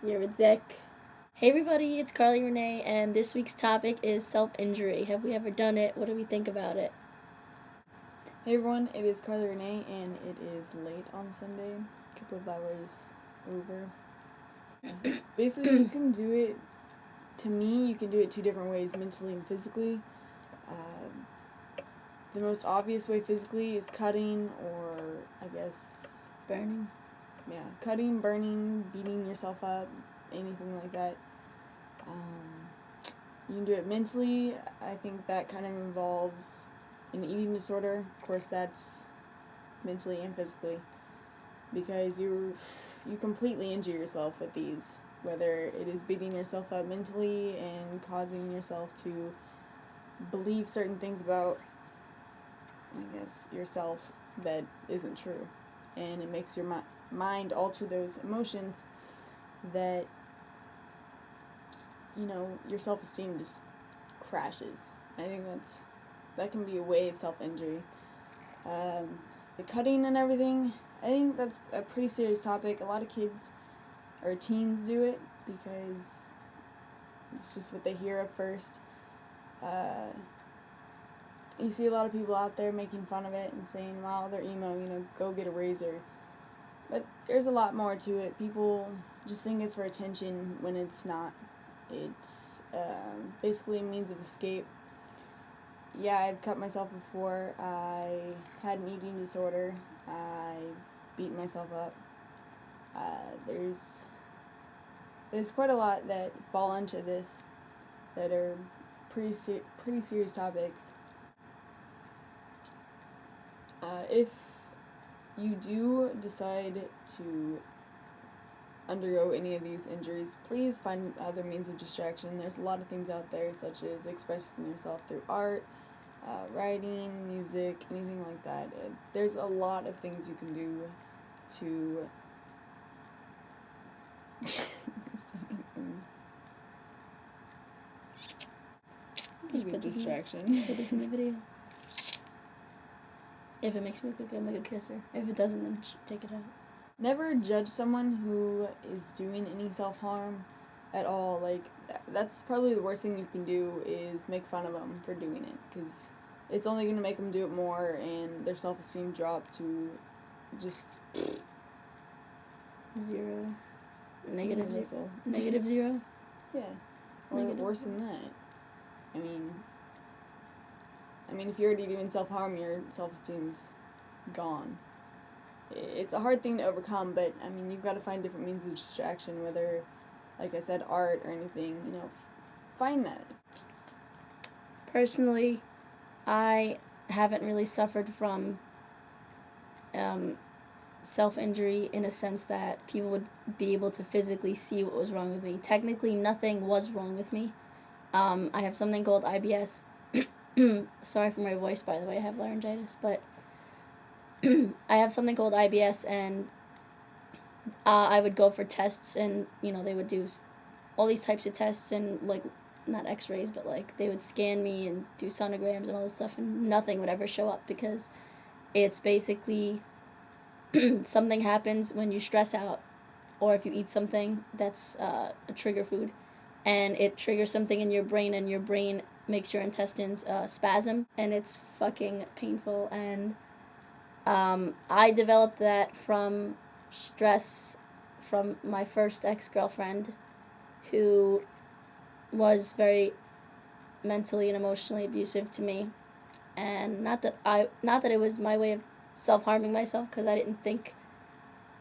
You're a dick. Hey everybody, it's Carly Renee, and this week's topic is self-injury. Have we ever done it? What do we think about it? Hey everyone, it is Carly Renee, and it is late on Sunday, a couple of hours over. Basically, you can do it, to me, you can do it two different ways, mentally and physically. The most obvious way physically is cutting, or I guess... Burning. Yeah, cutting, burning, beating yourself up, anything like that. You can do it mentally. I think that kind of involves an eating disorder. Of course, that's mentally and physically, because you completely injure yourself with these, whether it is beating yourself up mentally and causing yourself to believe certain things about, I guess, yourself that isn't true, and it makes your mind alter those emotions that, your self-esteem just crashes. I think that can be a way of self-injury. The cutting and everything, I think that's a pretty serious topic. A lot of kids or teens do it because it's just what they hear at first. You see a lot of people out there making fun of it and saying, wow, they're emo, go get a razor. But there's a lot more to it. People just think it's for attention when it's not. It's basically a means of escape. Yeah, I've cut myself before. I had an eating disorder. I beat myself up. There's quite a lot that fall into this that are pretty serious topics. If you do decide to undergo any of these injuries, please find other means of distraction. There's a lot of things out there, such as expressing yourself through art, writing, music, anything like that. There's a lot of things you can do to this is a good distraction. Put this in the video. If it makes me look good, I'm a good kisser. If it doesn't, then take it out. Never judge someone who is doing any self-harm at all. Like, that's probably the worst thing you can do, is make fun of them for doing it, because it's only going to make them do it more, and their self-esteem drop to just... Zero. Negative zero. Negative zero? Yeah. Or worse than that. I mean, if you're already doing self-harm, your self-esteem's gone. It's a hard thing to overcome, but, you've got to find different means of distraction, whether, like I said, art or anything, find that. Personally, I haven't really suffered from self-injury in a sense that people would be able to physically see what was wrong with me. Technically, nothing was wrong with me. I have something called IBS. Sorry for my voice, by the way, I have laryngitis, but I have something called IBS, and I would go for tests, and, they would do all these types of tests, and, not x-rays, but, they would scan me and do sonograms and all this stuff, and nothing would ever show up, because it's basically something happens when you stress out, or if you eat something that's a trigger food, and it triggers something in your brain, and your brain makes your intestines spasm, and it's fucking painful. And I developed that from stress from my first ex-girlfriend, who was very mentally and emotionally abusive to me. And not that it was my way of self-harming myself, because I didn't think,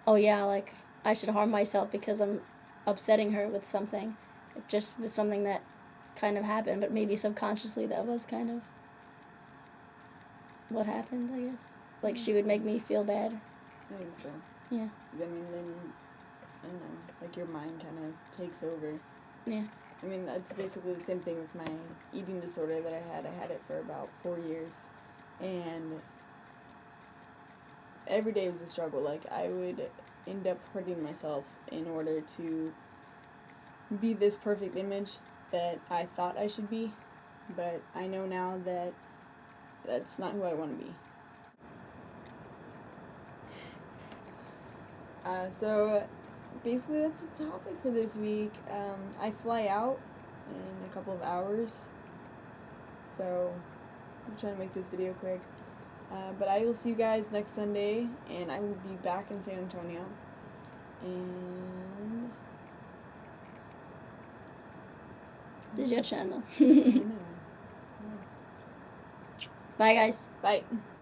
oh yeah, I should harm myself because I'm upsetting her with something. It just was something that kind of happened, but maybe subconsciously that was kind of what happened, I guess. She would make me feel bad. I think so. Yeah. Then, I don't know, your mind kind of takes over. Yeah. That's basically the same thing with my eating disorder that I had. I had it for about 4 years, and every day was a struggle. I would end up hurting myself in order to be this perfect image that I thought I should be, but I know now that that's not who I want to be. So basically that's the topic for this week. I fly out in a couple of hours, so I'm trying to make this video quick. But I will see you guys next Sunday, and I will be back in San Antonio. And This is your channel. I know. Bye, guys. Bye.